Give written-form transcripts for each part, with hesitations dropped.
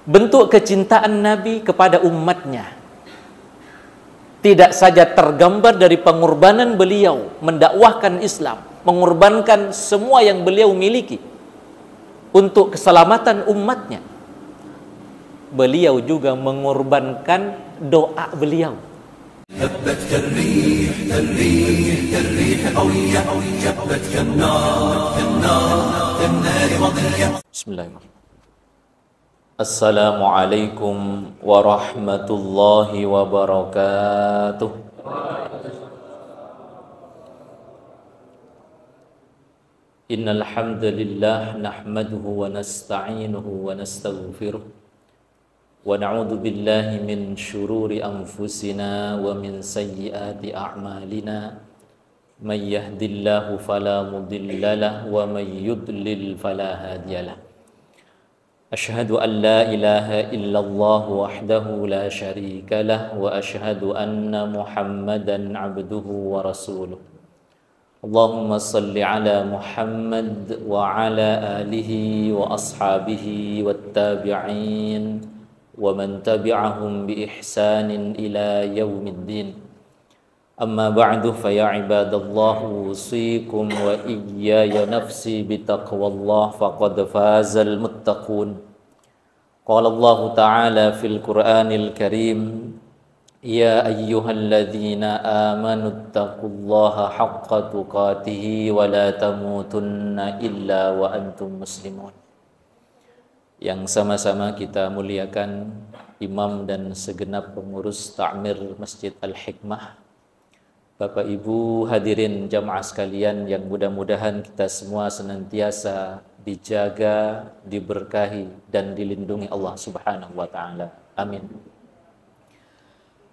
Bentuk kecintaan Nabi kepada umatnya tidak saja tergambar dari pengorbanan beliau mendakwahkan Islam, mengorbankan semua yang beliau miliki untuk keselamatan umatnya. Beliau juga mengorbankan doa beliau. Bismillahirrahmanirrahim. Assalamualaikum warahmatullahi wabarakatuh. Innal hamdalillah nahmaduhu wa nasta'inuhu wa nastaghfiruh wa na'udzu billahi min shururi anfusina wa min sayyiati a'malina. May yahdihillahu fala mudilla lahu wa may yudlil fala hadiyalah. Ashhadu an la ilaha illallah wahdahu la syarika lah wa ashhadu anna Muhammadan abduhu wa rasuluh. Allahumma salli ala Muhammad wa ala alihi wa ashabihi wattabi'in wa man tabi'ahum bi ihsanin ila yaumiddin. Amma ba'du fa ya ibadallah usikum wa iyaya nafsi bitaqwallah faqad fazal muttaqun. Qala Allah ta'ala fil Qur'anil Karim, ya ayyuhalladzina amanu taqullaha haqqa tuqatih wa la tamutunna illa wa antum muslimun. Yang sama-sama kita muliakan imam dan segenap pengurus Ta'mir Masjid Al-Hikmah, Bapak Ibu hadirin jamaah sekalian yang mudah-mudahan kita semua senantiasa dijaga, diberkahi dan dilindungi Allah Subhanahu wa taala. Amin.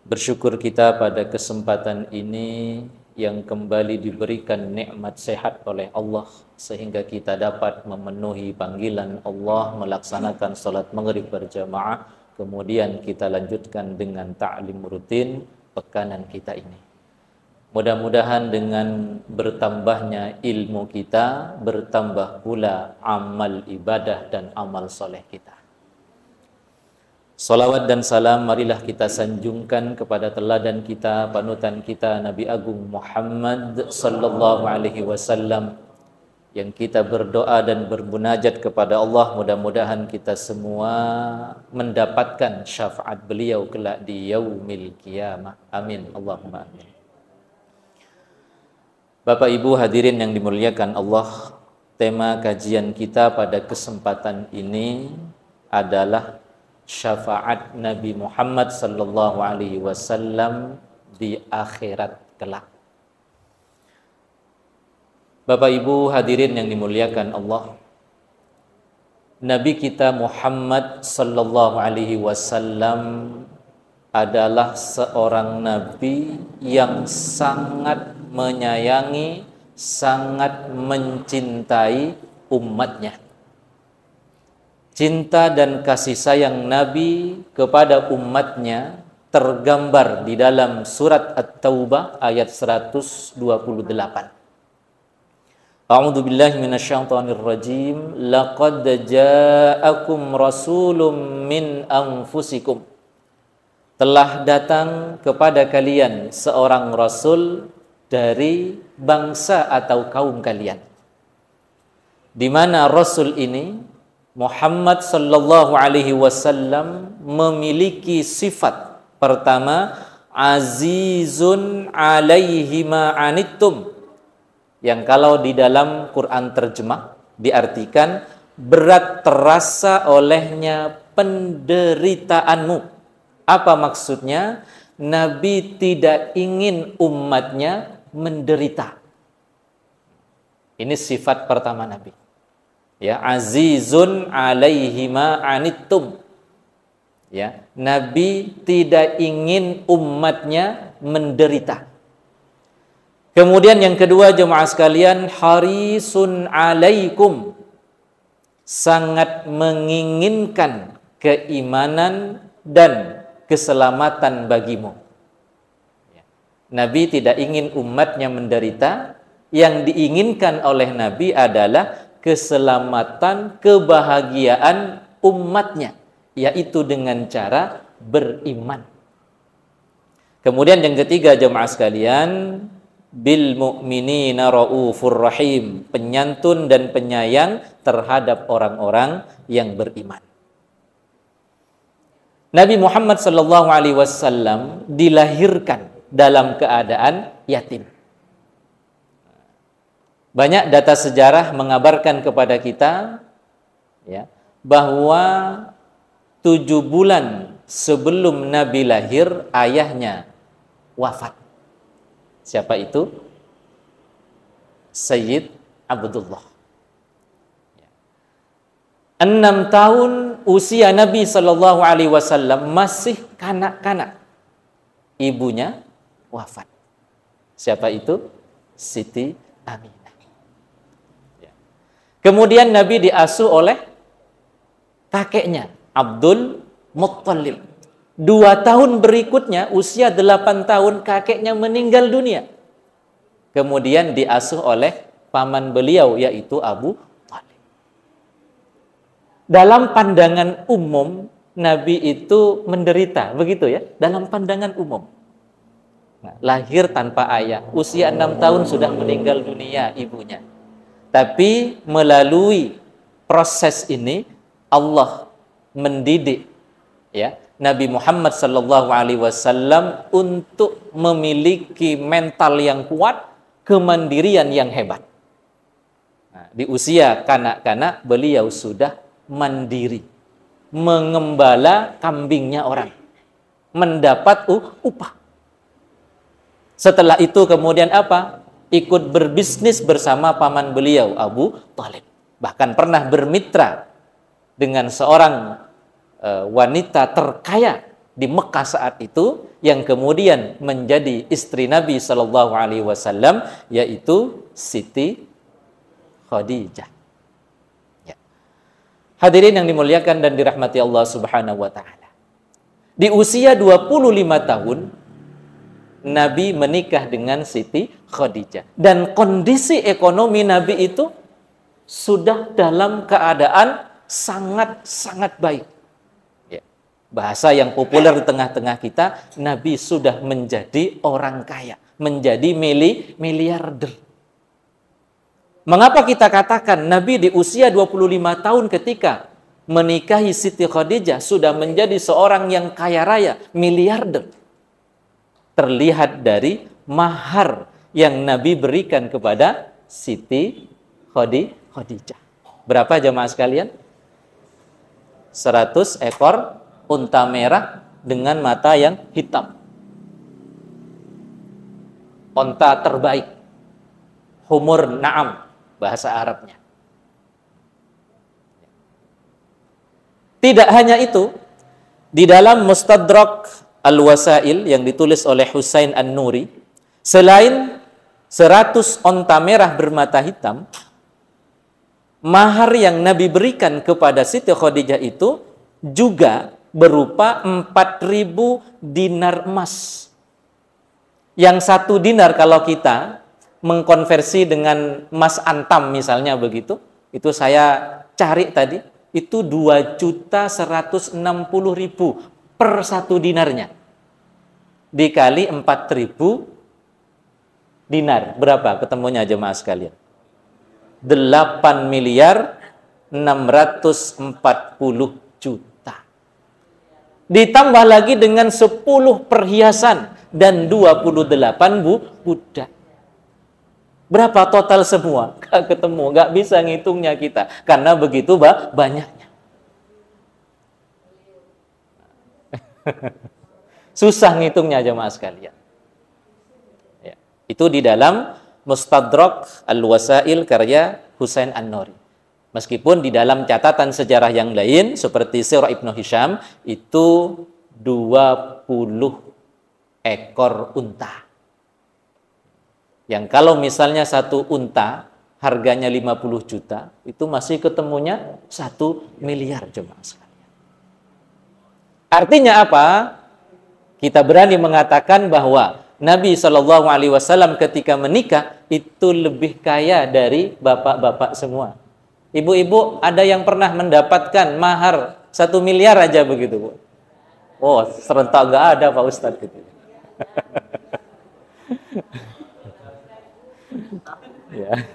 Bersyukur kita pada kesempatan ini yang kembali diberikan nikmat sehat oleh Allah sehingga kita dapat memenuhi panggilan Allah melaksanakan salat maghrib berjamaah, kemudian kita lanjutkan dengan ta'lim rutin pekanan kita ini. Mudah-mudahan dengan bertambahnya ilmu kita, bertambah pula amal ibadah dan amal soleh kita. Salawat dan salam marilah kita sanjungkan kepada teladan kita, panutan kita, Nabi Agung Muhammad sallallahu alaihi wasallam, yang kita berdoa dan bermunajat kepada Allah, mudah-mudahan kita semua mendapatkan syafaat beliau kelak di yaumil qiyamah. Amin. Allahumma amin. Bapak Ibu hadirin yang dimuliakan Allah, tema kajian kita pada kesempatan ini adalah syafaat Nabi Muhammad sallallahu alaihi wasallam di akhirat kelak. Bapak Ibu hadirin yang dimuliakan Allah, Nabi kita Muhammad sallallahu alaihi wasallam adalah seorang nabi yang sangat menyayangi, sangat mencintai umatnya. Cinta dan kasih sayang Nabi kepada umatnya tergambar di dalam surat At-Taubah ayat 128. A'udzu billahi minasyaitonir rajim. Laqad ja'akum rasulun min anfusikum. Telah datang kepada kalian seorang rasul dari bangsa atau kaum kalian. Di mana rasul ini Muhammad sallallahu alaihi wasallam memiliki sifat pertama, azizun alaihi ma anittum, yang kalau di dalam Quran terjemah diartikan berat terasa olehnya penderitaanmu. Apa maksudnya? Nabi tidak ingin umatnya menderita. Ini sifat pertama Nabi. Ya, azizun alaihi ma anittum. Ya, Nabi tidak ingin umatnya menderita. Kemudian yang kedua jemaah sekalian, harisun alaikum. Sangat menginginkan keimanan dan keselamatan bagimu. Nabi tidak ingin umatnya menderita. Yang diinginkan oleh Nabi adalah keselamatan, kebahagiaan umatnya. yaitu dengan cara beriman. Kemudian yang ketiga jemaah sekalian, bil mu'minina raufur rahim, penyantun dan penyayang terhadap orang-orang yang beriman. Nabi Muhammad sallallahu alaihi wasallam dilahirkan dalam keadaan yatim. Banyak data sejarah mengabarkan kepada kita ya, bahwa 7 bulan sebelum Nabi lahir ayahnya wafat. Siapa itu? Sayyid Abdullah. 6 tahun usia Nabi Shallallahu Alaihi Wasallam masih kanak-kanak. Ibunya wafat. Siapa itu? Siti Aminah. Kemudian Nabi diasuh oleh kakeknya Abdul Muttalib. 2 tahun berikutnya, usia 8 tahun, kakeknya meninggal dunia. Kemudian diasuh oleh paman beliau, yaitu Abu Thalib. Dalam pandangan umum, Nabi itu menderita, begitu ya, dalam pandangan umum. Nah, lahir tanpa ayah, usia 6 tahun sudah meninggal dunia ibunya. Tapi melalui proses ini, Allah mendidik ya Nabi Muhammad sallallahu alaihi wasallam untuk memiliki mental yang kuat, kemandirian yang hebat. Nah, di usia kanak-kanak beliau sudah mandiri, mengembala kambingnya orang, mendapat upah. Setelah itu kemudian apa? Ikut berbisnis bersama paman beliau Abu Thalib. Bahkan pernah bermitra dengan seorang wanita terkaya di Mekah saat itu, yang kemudian menjadi istri Nabi Shallallahu Alaihi Wasallam, yaitu Siti Khadijah. Ya. Hadirin yang dimuliakan dan dirahmati Allah Subhanahu Wa Taala. Di usia 25 tahun Nabi menikah dengan Siti Khadijah, dan kondisi ekonomi Nabi itu sudah dalam keadaan sangat-sangat baik. Bahasa yang populer di tengah-tengah kita, Nabi sudah menjadi orang kaya, menjadi miliarder. Mengapa kita katakan Nabi di usia 25 tahun ketika menikahi Siti Khadijah sudah menjadi seorang yang kaya raya, miliarder? Terlihat dari mahar yang Nabi berikan kepada Siti Khadijah. Berapa jemaah sekalian? 100 ekor unta merah dengan mata yang hitam. Unta terbaik. Humur na'am, bahasa Arabnya. Tidak hanya itu, di dalam Mustadrak Al-Wasail yang ditulis oleh Husain An-Nuri, selain 100 unta merah bermata hitam, mahar yang Nabi berikan kepada Siti Khadijah itu juga berupa 4.000 dinar emas. Yang 1 dinar kalau kita mengkonversi dengan emas antam misalnya begitu, itu saya cari tadi, itu 2.160.000 per 1 dinarnya. Dikali 4.000 dinar, berapa ketemunya jemaah sekalian? 8.640 juta. Ditambah lagi dengan 10 perhiasan dan 28 budak. Berapa total semua? Gak ketemu, gak bisa ngitungnya kita. Karena begitu banyaknya. Susah ngitungnya jemaah sekalian. Ya. Itu di dalam Mustadrak Al-Wasail karya Husain An-Nuri. Meskipun di dalam catatan sejarah yang lain seperti Sirah Ibnu Hisham itu 20 ekor unta. Yang kalau misalnya 1 unta harganya 50 juta, itu masih ketemunya 1 miliar jemaah sekalian. Artinya apa? Kita berani mengatakan bahwa Nabi Shallallahu Alaihi Wasallam ketika menikah itu lebih kaya dari bapak-bapak semua. Ibu-ibu, ada yang pernah mendapatkan mahar 1 miliar aja begitu, Bu. Oh, serentak nggak ada Pak Ustadz gitu. Ya.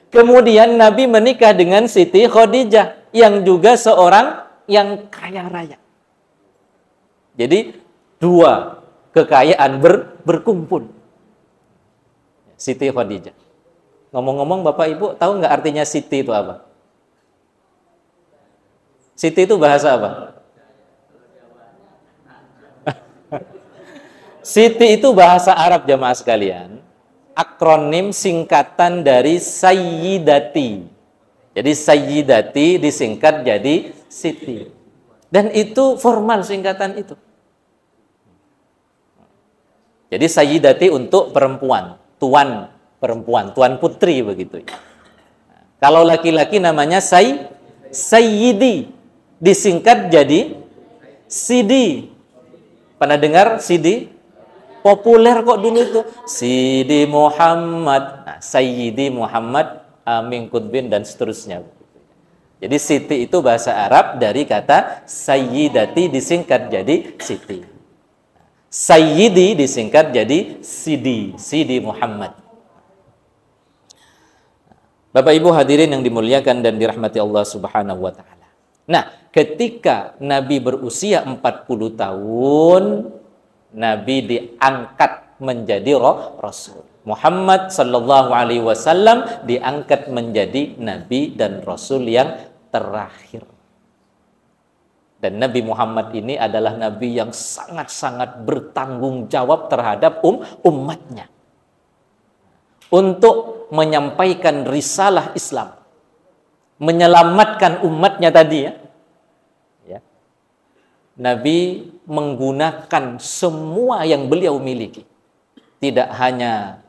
Kemudian Nabi menikah dengan Siti Khadijah yang juga seorang yang kaya raya. Jadi 2 kekayaan berkumpul. Siti Khadijah. Ngomong-ngomong Bapak Ibu, tahu nggak artinya Siti itu apa? Siti itu bahasa apa? Siti itu bahasa Arab jamaah sekalian. Akronim singkatan dari Sayyidati. Jadi Sayyidati disingkat jadi Siti. Dan itu formal singkatan itu. Jadi Sayyidati untuk perempuan, tuan perempuan, tuan putri begitu. Kalau laki-laki namanya Sayyidi, disingkat jadi Sidi. Pernah dengar Sidi? Populer kok dulu itu. Sidi Muhammad, nah, Sayyidi Muhammad, Amin Kutbin dan seterusnya. Jadi Siti itu bahasa Arab dari kata Sayyidati disingkat jadi Siti. Sayyidi disingkat jadi Sidi, Sidi Muhammad. Bapak Ibu hadirin yang dimuliakan dan dirahmati Allah Subhanahu wa taala. Nah, ketika Nabi berusia 40 tahun, Nabi diangkat menjadi Rasul. Muhammad sallallahu alaihi wasallam diangkat menjadi Nabi dan Rasul yang terakhir. Dan Nabi Muhammad ini adalah Nabi yang sangat-sangat bertanggung jawab terhadap umatnya. Untuk menyampaikan risalah Islam. Menyelamatkan umatnya tadi ya. Nabi menggunakan semua yang beliau miliki. Tidak hanya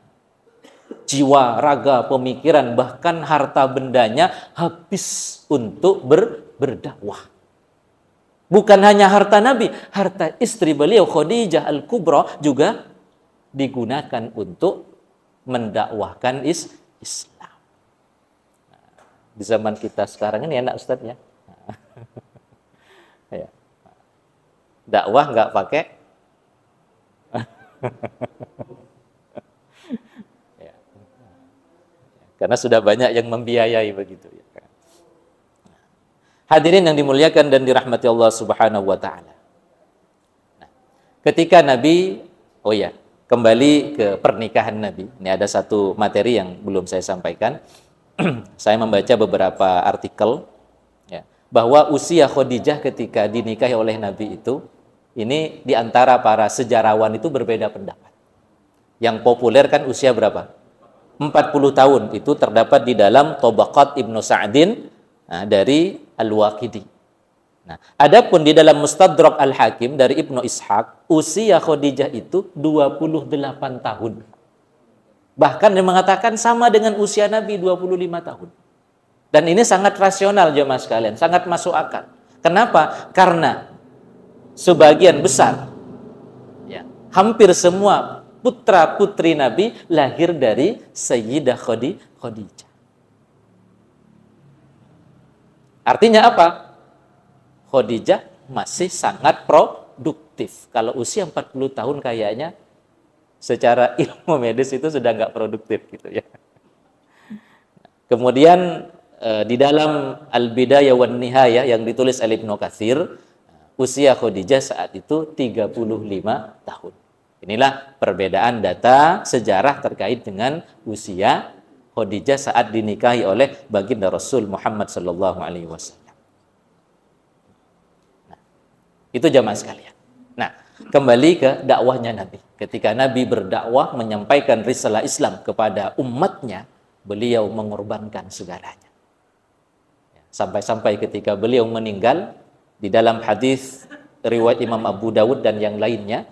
jiwa, raga, pemikiran, bahkan harta bendanya habis untuk berdakwah. Bukan hanya harta Nabi, harta istri beliau Khadijah Al-Kubra juga digunakan untuk mendakwahkan Islam. Di zaman kita sekarang ini enak Ustaz ya. Ya. Dakwah nggak pakai ya. Karena sudah banyak yang membiayai begitu ya. Hadirin yang dimuliakan dan dirahmati Allah Subhanahu wa taala. Nah, ketika Nabi kembali ke pernikahan Nabi. Ini ada satu materi yang belum saya sampaikan. Saya membaca beberapa artikel ya, bahwa usia Khadijah ketika dinikahi oleh Nabi itu, ini diantara para sejarawan itu berbeda pendapat. Yang populer kan usia berapa? 40 tahun. Itu terdapat di dalam Tabaqat Ibnu Sa'din dari Al-Waqidi. Nah, adapun di dalam Mustadrak Al-Hakim dari Ibnu Ishaq, usia Khadijah itu 28 tahun. Bahkan dia mengatakan sama dengan usia Nabi 25 tahun. Dan ini sangat rasional jemaah sekalian, sangat masuk akal. Kenapa? Karena sebagian besar, ya, hampir semua putra-putri Nabi lahir dari Sayyidah Khadijah. Artinya apa? Khadijah masih sangat produktif. Kalau usia 40 tahun kayaknya secara ilmu medis itu sudah nggak produktif gitu ya. Kemudian di dalam Al-Bidayah wan Nihayah yang ditulis oleh Ibnu Katsir, usia Khadijah saat itu 35 tahun. Inilah perbedaan data sejarah terkait dengan usia Khadijah saat dinikahi oleh baginda Rasul Muhammad sallallahu alaihi wasallam. Nah, itu jamaah sekalian. Nah, kembali ke dakwahnya Nabi. Ketika Nabi berdakwah menyampaikan risalah Islam kepada umatnya, beliau mengorbankan segalanya. Sampai-sampai ketika beliau meninggal, di dalam hadis riwayat Imam Abu Dawud dan yang lainnya,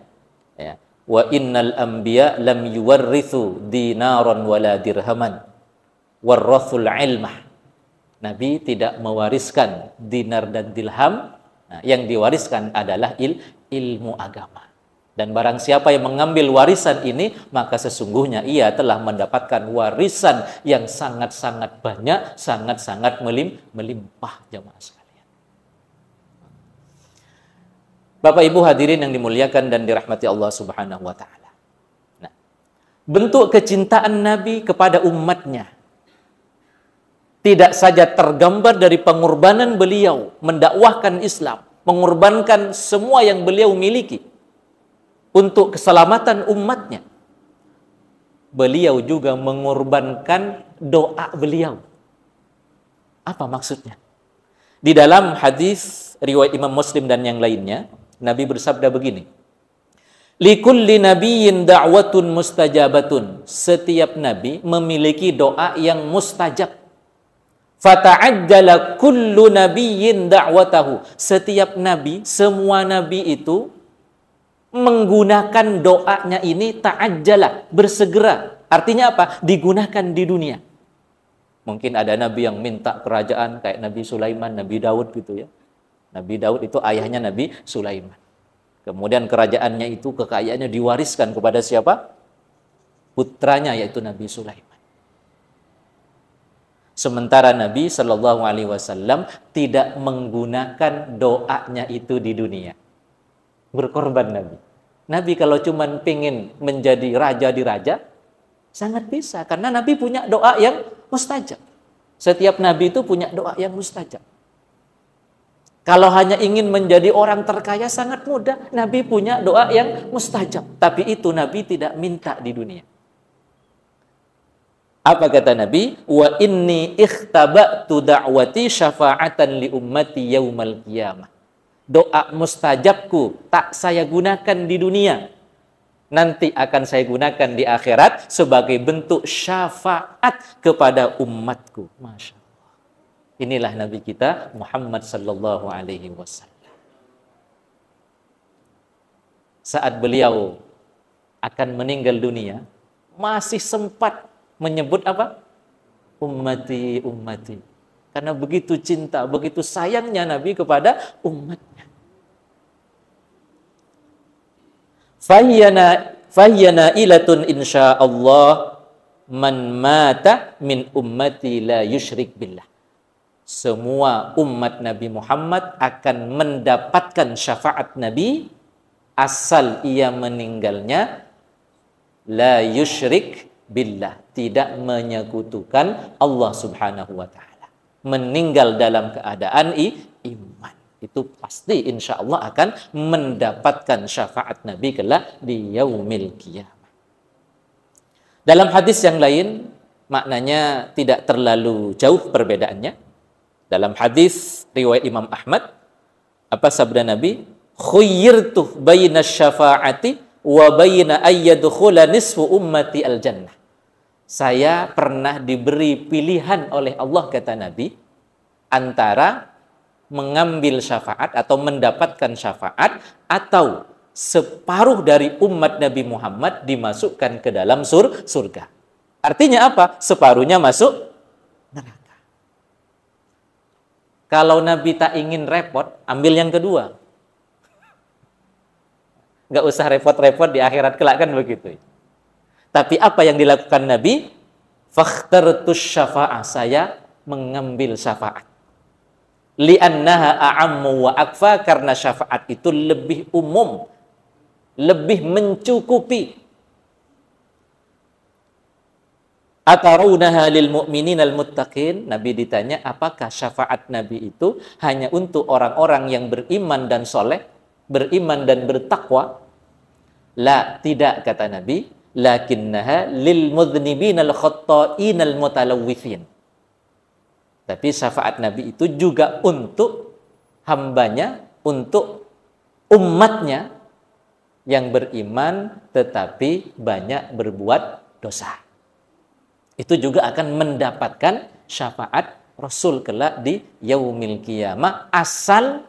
ya, wa innal anbiya lam yuwarrithu dinaran wala dirhaman warrathul ilmah. Nabi tidak mewariskan dinar dan dirham. Nah, yang diwariskan adalah ilmu agama. Dan barang siapa yang mengambil warisan ini, maka sesungguhnya ia telah mendapatkan warisan yang sangat-sangat banyak, sangat-sangat melimpah, jamaah sekalian. Bapak Ibu hadirin yang dimuliakan dan dirahmati Allah Subhanahu wa taala. Nah, bentuk kecintaan Nabi kepada umatnya tidak saja tergambar dari pengorbanan beliau mendakwahkan Islam, mengorbankan semua yang beliau miliki untuk keselamatan umatnya. Beliau juga mengorbankan doa beliau. Apa maksudnya? Di dalam hadis riwayat Imam Muslim dan yang lainnya, Nabi bersabda begini, likulli nabiyyin da'watun mustajabatun. Setiap nabi memiliki doa yang mustajab. Fata'ajjala kullu nabiyyin da'watahu. Setiap nabi, semua nabi itu menggunakan doanya ini ta'ajjala, bersegera. Artinya apa? Digunakan di dunia. Mungkin ada nabi yang minta kerajaan kayak Nabi Sulaiman, Nabi Daud gitu ya. Nabi Daud itu ayahnya Nabi Sulaiman. Kemudian kerajaannya itu, kekayaannya diwariskan kepada siapa? Putranya, yaitu Nabi Sulaiman. Sementara Nabi Shallallahu Alaihi Wasallam tidak menggunakan doanya itu di dunia. Berkorban Nabi. Nabi kalau cuma pingin menjadi raja di raja, sangat bisa. Karena Nabi punya doa yang mustajab. Setiap Nabi itu punya doa yang mustajab. Kalau hanya ingin menjadi orang terkaya, sangat mudah. Nabi punya doa yang mustajab. Tapi itu Nabi tidak minta di dunia. Apa kata Nabi? Wa inni ikhtaba'tu da'wati syafa'atan li ummati yaumal qiyamah. Doa mustajabku tak saya gunakan di dunia, nanti akan saya gunakan di akhirat sebagai bentuk syafaat kepada umatku. Masya Allah. Inilah Nabi kita Muhammad Sallallahu Alaihi Wasallam. Saat beliau akan meninggal dunia, masih sempat menyebut apa? Ummati, ummati. Karena begitu cinta, begitu sayangnya Nabi kepada umatnya. Fahyana ilatun insyaallah man mata min ummati la yusyrik billah. Semua umat Nabi Muhammad akan mendapatkan syafaat Nabi asal ia meninggalnya la yusyrik billah, tidak menyekutukan Allah Subhanahu wa taala. Meninggal dalam keadaan iman, itu pasti insya Allah akan mendapatkan syafaat Nabi kelak di yaumil qiyamah. Dalam hadis yang lain maknanya tidak terlalu jauh perbedaannya. Dalam hadis riwayat Imam Ahmad, apa sabda Nabi? Khuyyirtu baina syafaati wa baina ayyadkhula nisfu ummati al-jannah. Saya pernah diberi pilihan oleh Allah, kata Nabi, antara mengambil syafaat atau mendapatkan syafaat atau separuh dari umat Nabi Muhammad dimasukkan ke dalam surga. Artinya apa? Separuhnya masuk neraka. Kalau Nabi tak ingin repot, ambil yang kedua. Nggak usah repot-repot di akhirat kelak, kan begitu. Tapi apa yang dilakukan Nabi? Fakhtartus syafa'ah, saya mengambil syafaat. Li'annaha a'ammu wa akfa, karena syafaat itu lebih umum, lebih mencukupi. Atarunaha lil mu'minin al muttaqin. Nabi ditanya, apakah syafaat Nabi itu hanya untuk orang-orang yang beriman dan soleh, beriman dan bertakwa? La, tidak, kata Nabi. Lakinnaha lil mudhnibin al khatta'in al mutalawwithin. Tapi syafaat Nabi itu juga untuk hambanya, untuk umatnya yang beriman tetapi banyak berbuat dosa. Itu juga akan mendapatkan syafaat Rasul kelak di yaumil qiyamah asal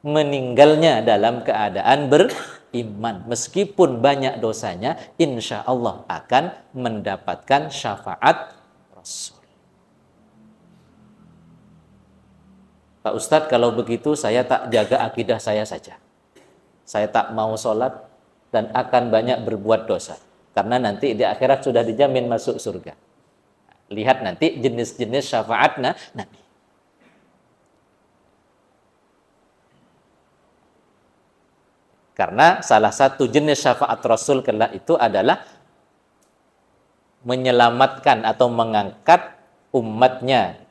meninggalnya dalam keadaan beriman. Meskipun banyak dosanya, insya Allah akan mendapatkan syafaat Rasul. Pak Ustadz, kalau begitu saya tak jaga akidah saya saja. saya tak mau sholat dan akan banyak berbuat dosa. Karena nanti di akhirat sudah dijamin masuk surga. Lihat nanti jenis-jenis syafaat Nabi. Karena salah satu jenis syafaat Rasul kelak itu adalah menyelamatkan atau mengangkat umatnya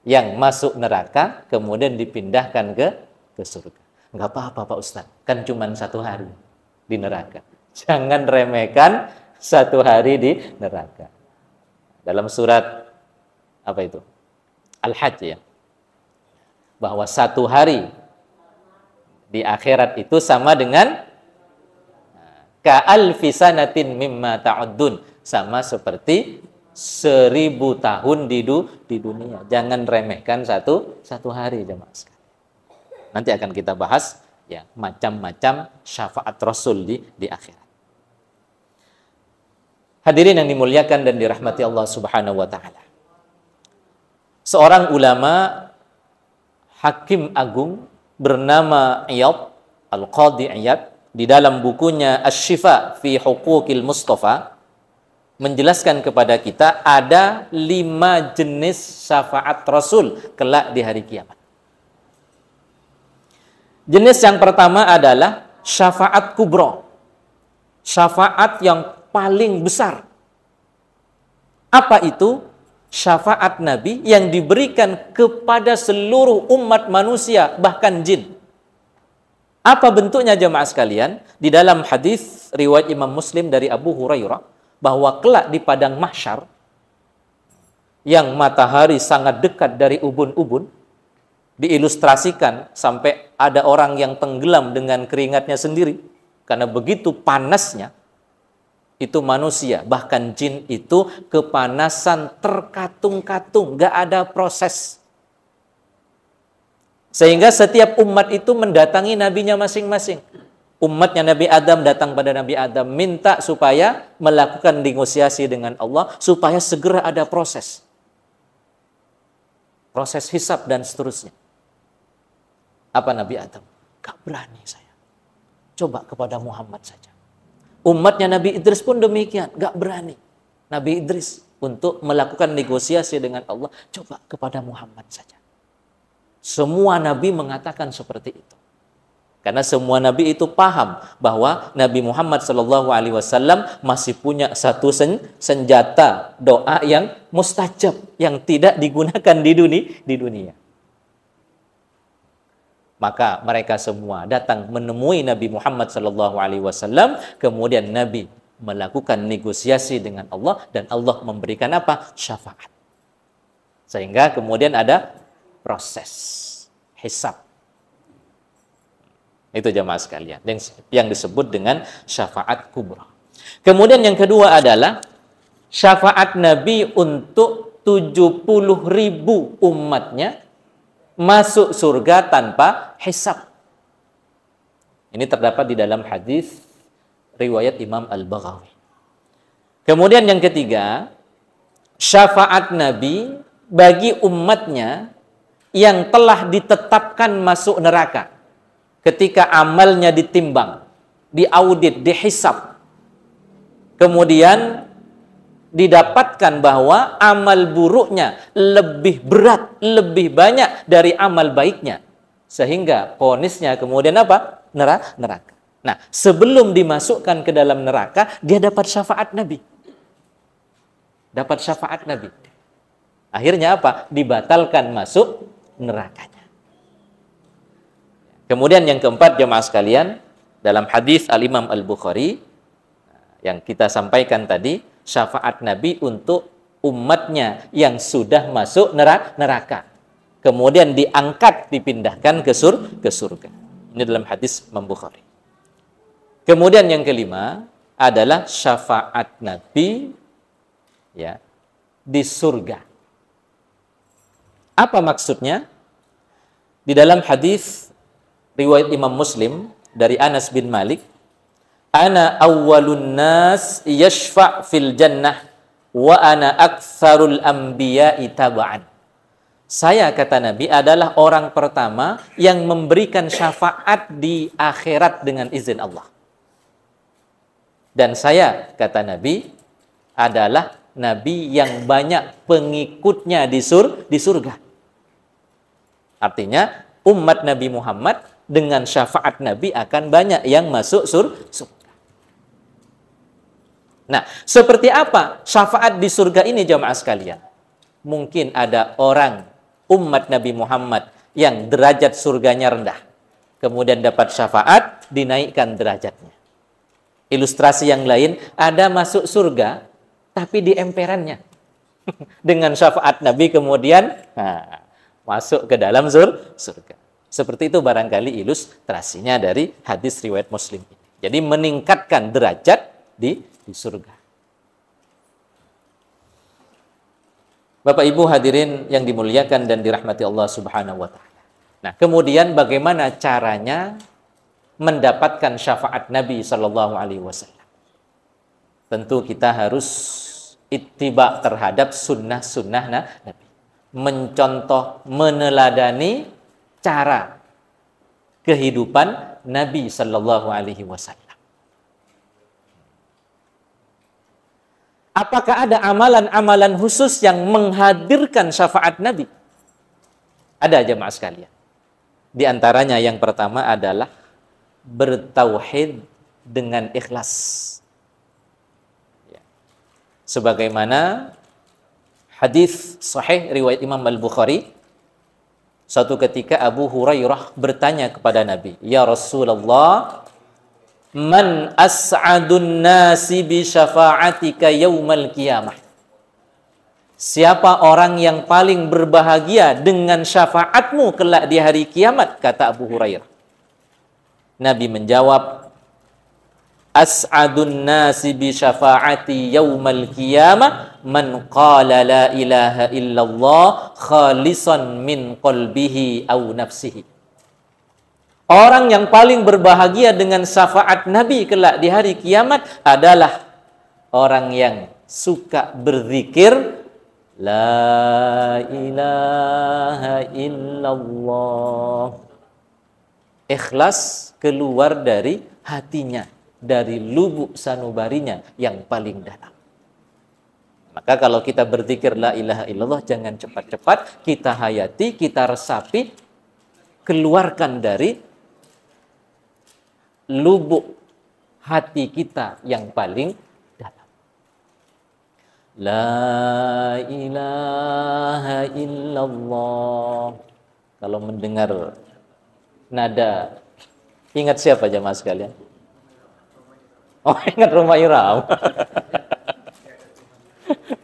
yang masuk neraka kemudian dipindahkan ke surga. Enggak apa-apa Pak Ustaz, kan cuma 1 hari di neraka. Jangan remehkan 1 hari di neraka. Dalam surat apa itu? Al-Hajj ya. Bahwa 1 hari di akhirat itu sama dengan ka'alfi sanatin mimma ta'uddun, sama seperti 1000 tahun di dunia. Jangan remehkan satu hari jemaah sekalian. Nanti akan kita bahas ya macam-macam syafaat Rasul di akhirat. Hadirin yang dimuliakan dan dirahmati Allah Subhanahu wa taala. Seorang ulama hakim agung bernama Iyad, Al-Qadhi Iyad, di dalam bukunya Asy-Syifa fi Huquqil Mustafa menjelaskan kepada kita ada 5 jenis syafaat Rasul kelak di hari kiamat. Jenis yang pertama adalah syafaat kubra. Syafaat yang paling besar. Apa itu? Syafaat Nabi yang diberikan kepada seluruh umat manusia, bahkan jin. Apa bentuknya jemaah sekalian? Di dalam hadis riwayat Imam Muslim dari Abu Hurairah, bahwa kelak di padang mahsyar, yang matahari sangat dekat dari ubun-ubun, diilustrasikan sampai ada orang yang tenggelam dengan keringatnya sendiri karena begitu panasnya itu manusia, bahkan jin itu kepanasan terkatung-katung, gak ada proses, sehingga setiap umat itu mendatangi nabinya masing-masing. Umatnya Nabi Adam datang pada Nabi Adam minta supaya melakukan negosiasi dengan Allah supaya segera ada proses hisab dan seterusnya. Apa Nabi Adam? Gak berani saya. Coba kepada Muhammad saja. Umatnya Nabi Idris pun demikian. Gak berani Nabi Idris untuk melakukan negosiasi dengan Allah. Coba kepada Muhammad saja. Semua Nabi mengatakan seperti itu. Karena semua Nabi itu paham bahwa Nabi Muhammad SAW masih punya satu senjata doa yang mustajab, yang tidak digunakan di dunia. Maka mereka semua datang menemui Nabi Muhammad SAW, kemudian Nabi melakukan negosiasi dengan Allah dan Allah memberikan apa? Syafaat. Sehingga kemudian ada proses hisab. Itu jamaah sekalian yang disebut dengan syafaat kubra. Kemudian yang kedua adalah syafaat Nabi untuk 70.000 umatnya masuk surga tanpa hisab. Ini terdapat di dalam hadis riwayat Imam Al-Baghawi. Kemudian yang ketiga, syafaat Nabi bagi umatnya yang telah ditetapkan masuk neraka. Ketika amalnya ditimbang, diaudit, dihisab, kemudian didapatkan bahwa amal buruknya lebih berat, lebih banyak dari amal baiknya, sehingga vonisnya kemudian apa? Neraka. Nah, sebelum dimasukkan ke dalam neraka, dia dapat syafaat Nabi. Dapat syafaat Nabi. Akhirnya apa? Dibatalkan masuk nerakanya. Kemudian yang keempat jemaah sekalian, dalam hadis Al-Imam Al-Bukhari yang kita sampaikan tadi, syafaat Nabi untuk umatnya yang sudah masuk neraka. Kemudian diangkat, dipindahkan ke surga. Ini dalam hadis Imam Bukhari. Kemudian yang kelima adalah syafaat Nabi ya di surga. Apa maksudnya? Di dalam hadis riwayat Imam Muslim dari Anas bin Malik, ana awwalun nas yashfa' fil jannah wa ana aktsarul anbiya'i taba'an. Saya, kata Nabi, adalah orang pertama yang memberikan syafaat di akhirat dengan izin Allah. Dan saya, kata Nabi, adalah Nabi yang banyak pengikutnya di surga. Artinya, umat Nabi Muhammad dengan syafaat Nabi akan banyak yang masuk surga. Nah, seperti apa syafaat di surga ini, jamaah sekalian? Mungkin ada orang umat Nabi Muhammad yang derajat surganya rendah, kemudian dapat syafaat, dinaikkan derajatnya. Ilustrasi yang lain, ada masuk surga tapi di emperannya dengan syafaat Nabi, kemudian masuk ke dalam surga. Seperti itu barangkali ilustrasinya dari hadis riwayat Muslim ini. Jadi meningkatkan derajat di surga. Bapak Ibu hadirin yang dimuliakan dan dirahmati Allah Subhanahu wa taala. Nah, kemudian bagaimana caranya mendapatkan syafaat Nabi sallallahu alaihi wasallam? Tentu kita harus ittiba terhadap sunnah-sunnah Nabi. Mencontoh, meneladani cara kehidupan Nabi sallallahu alaihi wasallam. Apakah ada amalan-amalan khusus yang menghadirkan syafaat Nabi? Ada, jemaah sekalian. Di antaranya yang pertama adalah bertauhid dengan ikhlas. Ya. Sebagaimana hadis sahih riwayat Imam Al-Bukhari, suatu ketika Abu Hurairah bertanya kepada Nabi, "Ya Rasulullah, man as'adun nasi bi syafa'atika yaumal qiyamah?" Siapa orang yang paling berbahagia dengan syafaatmu kelak di hari kiamat, kata Abu Hurairah. Nabi menjawab, as'adun nasi bi syafa'ati yaumal qiyamah man qala la ilaha illallah khalisan min qalbihi aw nafsihi. Orang yang paling berbahagia dengan syafaat Nabi kelak di hari kiamat adalah orang yang suka berzikir la ilaha illallah, ikhlas keluar dari hatinya, dari lubuk sanubarinya yang paling dalam. Maka kalau kita berzikir la ilaha illallah, jangan cepat-cepat, kita hayati, kita resapi, keluarkan dari lubuk hati kita yang paling dalam. La ilaha illallah. Kalau mendengar nada, ingat siapa jemaah sekalian? Oh, ingat Rhoma Irama.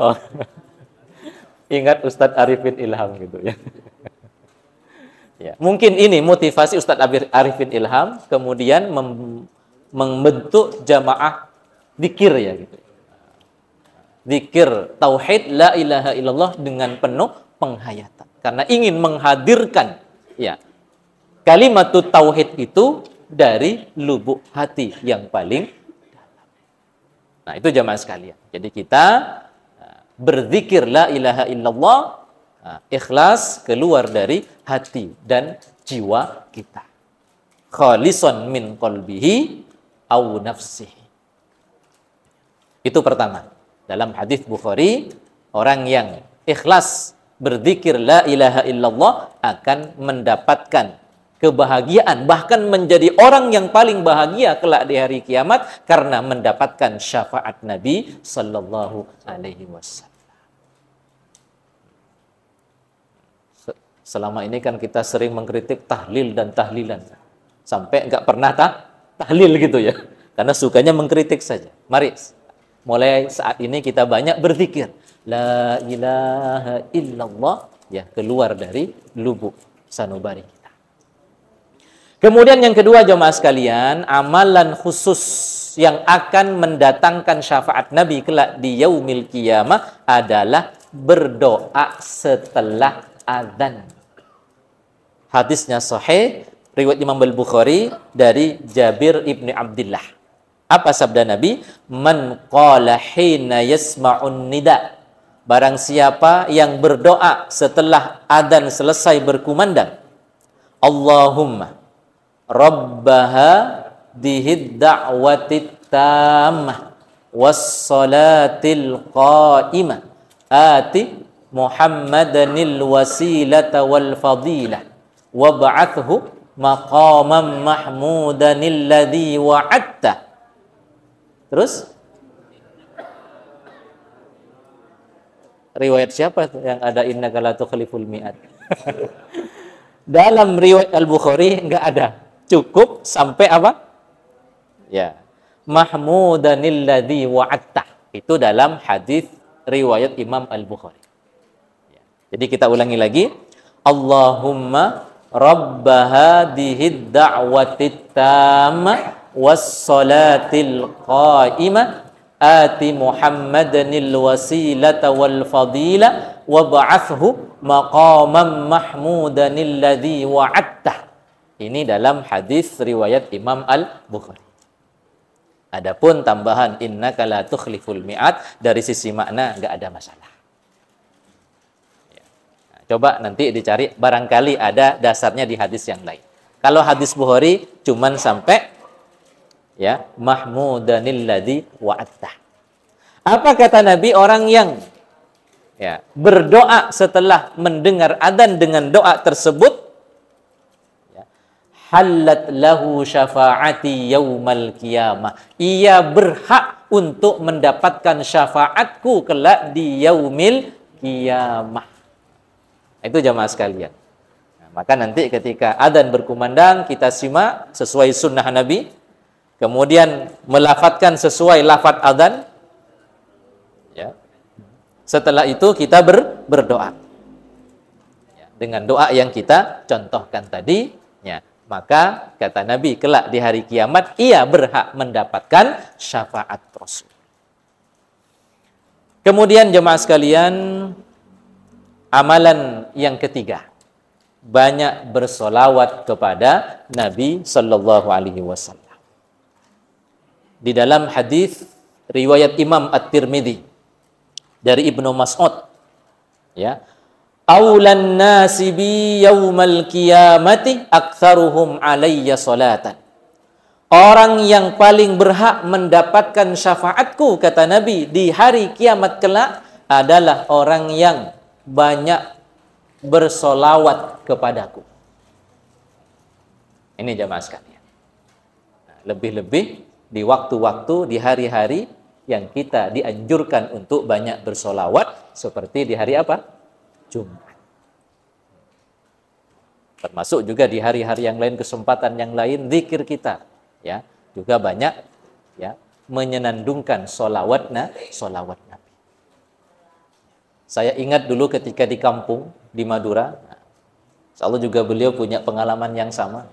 Oh, ingat Ustadz Arifin Ilham gitu ya. Ya, mungkin ini motivasi Ustadz Arifin Ilham kemudian membentuk jamaah zikir ya gitu. Zikir tauhid la ilaha illallah dengan penuh penghayatan. Karena ingin menghadirkan ya kalimatut tauhid itu dari lubuk hati yang paling dalam. Nah, itu jamaah sekalian. Jadi kita berzikir la ilaha illallah, ikhlas keluar dari hati dan jiwa kita. Khalisan min qalbihi aw nafsihi. Itu pertama. Dalam hadis Bukhari, orang yang ikhlas berzikir la ilaha illallah akan mendapatkan kebahagiaan, bahkan menjadi orang yang paling bahagia kelak di hari kiamat karena mendapatkan syafaat Nabi sallallahu alaihi wasallam. Selama ini kan kita sering mengkritik tahlil dan tahlilan. Sampai nggak pernah tahlil gitu ya. Karena sukanya mengkritik saja. Mari, mulai saat ini kita banyak berzikir. La ilaha illallah. Ya, keluar dari lubuk sanubari kita. Kemudian yang kedua jemaah sekalian, amalan khusus yang akan mendatangkan syafaat Nabi kelak di yaumil qiyamah adalah berdoa setelah azan. Hadisnya sahih, riwayat Imam Al-Bukhari dari Jabir ibni Abdullah. Apa sabda Nabi? Man qala hina yasma'un nida. barang siapa yang berdoa setelah adzan selesai berkumandang, Allahumma rabbaha dihid da'watit tammah wassalatil qa'imah ati Muhammadanil wasilata wal fadilah wab'athhu maqaman mahmudanil ladzi wa'adta. Terus riwayat siapa yang ada innaka la tukhliful mi'ad? Dalam riwayat Al-Bukhari enggak ada. Cukup sampai apa? Ya. Mahmudanil ladzi wa'adta. Itu dalam hadis riwayat Imam Al-Bukhari. Ya. Jadi kita ulangi lagi. Allahumma rabba hadhihi da'watit tammah was-salatil qa'imah ati Muhammadanil wasilata wal fadila wab'athhu maqaman mahmudanil ladzi wa'adta. Ini dalam hadis riwayat Imam Al-Bukhari. Adapun tambahan innaka la tukhliful mi'ad dari sisi makna enggak ada masalah. Ya. Nah, coba nanti dicari barangkali ada dasarnya di hadis yang lain. Kalau hadis Bukhari cuman sampai ya mahmudanil ladzi wa'adta. Apa kata Nabi orang yang ya berdoa setelah mendengar adzan dengan doa tersebut, ya, halat lahu syafaati yaumal qiyamah. Ia berhak untuk mendapatkan syafaatku kelak di yaumil qiyamah. Itu jamaah sekalian. Nah, maka nanti ketika adzan berkumandang kita simak sesuai sunnah Nabi. Kemudian melafadzkan sesuai lafadz adzan. Ya. Setelah itu kita berdoa. Ya. Dengan doa yang kita contohkan tadi, ya. Maka kata Nabi kelak di hari kiamat ia berhak mendapatkan syafaat Rasul. Kemudian jemaah sekalian, amalan yang ketiga, banyak bersolawat kepada Nabi Sallallahu Alaihi Wasallam. Di dalam hadis riwayat Imam At-Tirmidzi dari Ibnu Mas'ud, ya, aulan nasi bi yaumal qiyamati aktsaruhum alayya salatan. Orang yang paling berhak mendapatkan syafaatku kata Nabi di hari kiamat kelak adalah orang yang banyak bersolawat kepadaku. Ini jamaah sekalian. Nah, lebih-lebih di waktu-waktu, di hari-hari yang kita dianjurkan untuk banyak bersolawat, seperti di hari apa? Jumat. Termasuk juga di hari-hari yang lain, kesempatan yang lain, zikir kita, ya, juga banyak, ya, menyenandungkan solawat Nabi. Saya ingat dulu ketika di kampung di Madura, insya Allah juga beliau punya pengalaman yang sama.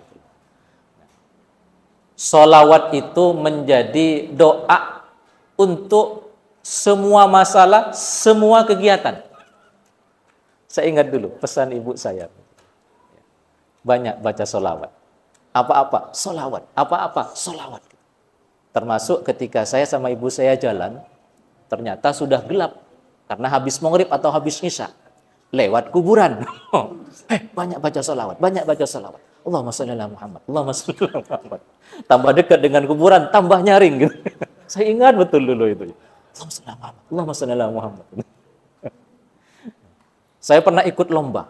Solawat itu menjadi doa untuk semua masalah, semua kegiatan. Saya ingat dulu pesan ibu saya. Banyak baca solawat. Apa-apa, solawat. Apa-apa, solawat. Termasuk ketika saya sama ibu saya jalan, ternyata sudah gelap. Karena habis maghrib atau habis isya. Lewat kuburan. Banyak baca solawat, banyak baca solawat. Allahumma sholli ala Muhammad, Allahumma sholli ala Muhammad. Tambah dekat dengan kuburan, tambah nyaring gitu. Saya ingat betul dulu itu. Allahumma sholli ala Muhammad, Allahumma sholli ala Muhammad. Saya pernah ikut lomba.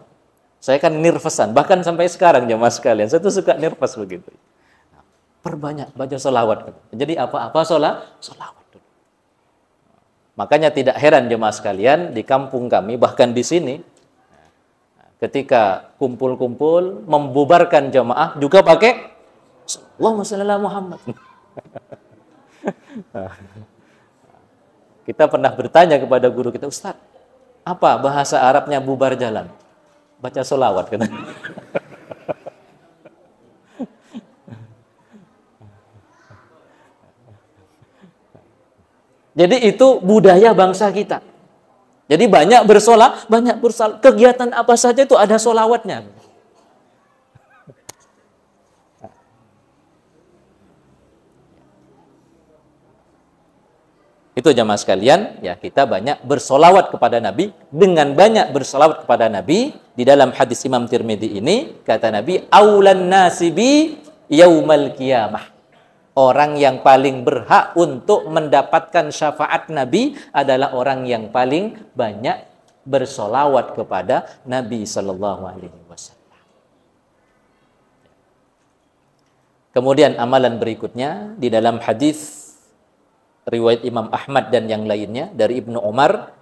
Saya kan nervousan, bahkan sampai sekarang jemaah sekalian, saya tuh suka nervous begitu. Perbanyak baca solawat. Jadi apa-apa solawat dulu. Makanya tidak heran jemaah sekalian, di kampung kami, bahkan di sini, ketika kumpul-kumpul, membubarkan jamaah juga pakai Allahumma sholli ala Muhammad. Kita pernah bertanya kepada guru kita, Ustaz, apa bahasa Arabnya bubar jalan? Baca sholawat. Jadi itu budaya bangsa kita. Jadi banyak bersolat, kegiatan apa saja itu ada solawatnya. Itu jamaah sekalian, ya kita banyak bersolawat kepada Nabi. Dengan banyak bersolawat kepada Nabi, di dalam hadis Imam Tirmidzi ini, kata Nabi, aulan nasibi yaumal qiyamah. Orang yang paling berhak untuk mendapatkan syafaat Nabi adalah orang yang paling banyak bersolawat kepada Nabi Sallallahu Alaihi Wasallam. Kemudian amalan berikutnya di dalam hadis riwayat Imam Ahmad dan yang lainnya dari Ibnu Umar,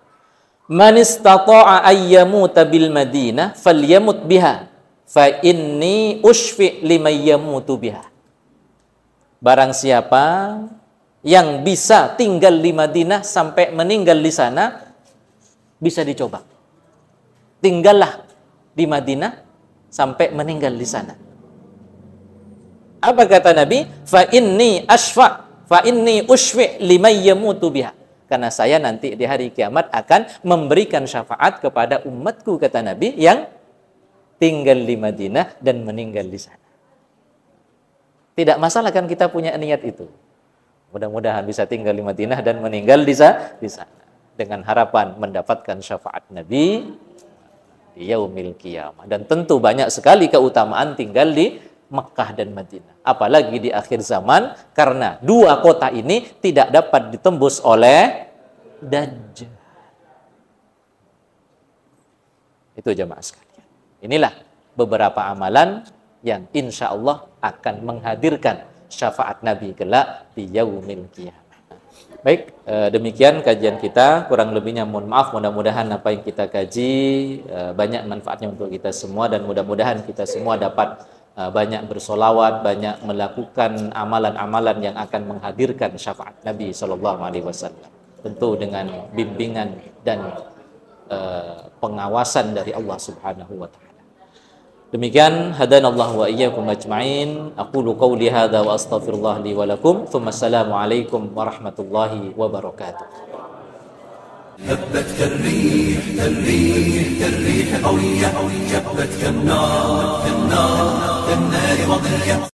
man istata'a ayyamuta bil Madinah falyamut biha fa inni ushfi liman yamutu biha. Barang siapa yang bisa tinggal di Madinah sampai meninggal di sana, bisa dicoba. Tinggallah di Madinah sampai meninggal di sana. Apa kata Nabi? Fa inni ushfi liman yamutu biha. Karena saya nanti di hari kiamat akan memberikan syafaat kepada umatku, kata Nabi, yang tinggal di Madinah dan meninggal di sana. Tidak masalah kan kita punya niat itu. Mudah-mudahan bisa tinggal di Madinah dan meninggal di sana. Dengan harapan mendapatkan syafaat Nabi di yaumil qiyamah. Dan tentu banyak sekali keutamaan tinggal di Mekah dan Madinah. Apalagi di akhir zaman, karena dua kota ini tidak dapat ditembus oleh Dajjal. Itu jamaah sekalian. Inilah beberapa amalan yang insya Allah akan menghadirkan syafaat Nabi kelak di yaumil qiyamah. Baik, demikian kajian kita. Kurang lebihnya mohon maaf. Mudah-mudahan apa yang kita kaji banyak manfaatnya untuk kita semua, dan mudah-mudahan kita semua dapat banyak bersolawat, banyak melakukan amalan-amalan yang akan menghadirkan syafaat Nabi Sallallahu Alaihi Wasallam. Tentu dengan bimbingan dan pengawasan dari Allah Subhanahu Wa Taala. Demikian, hadanallahu wa iyyakum ajma'in. Aqulu qawli hadza wa astaghfirullah li wa lakum. Tsumma assalamu alaikum warahmatullahi wabarakatuh. هبت كالريح قوية، جبت كالنار كالنار وضية.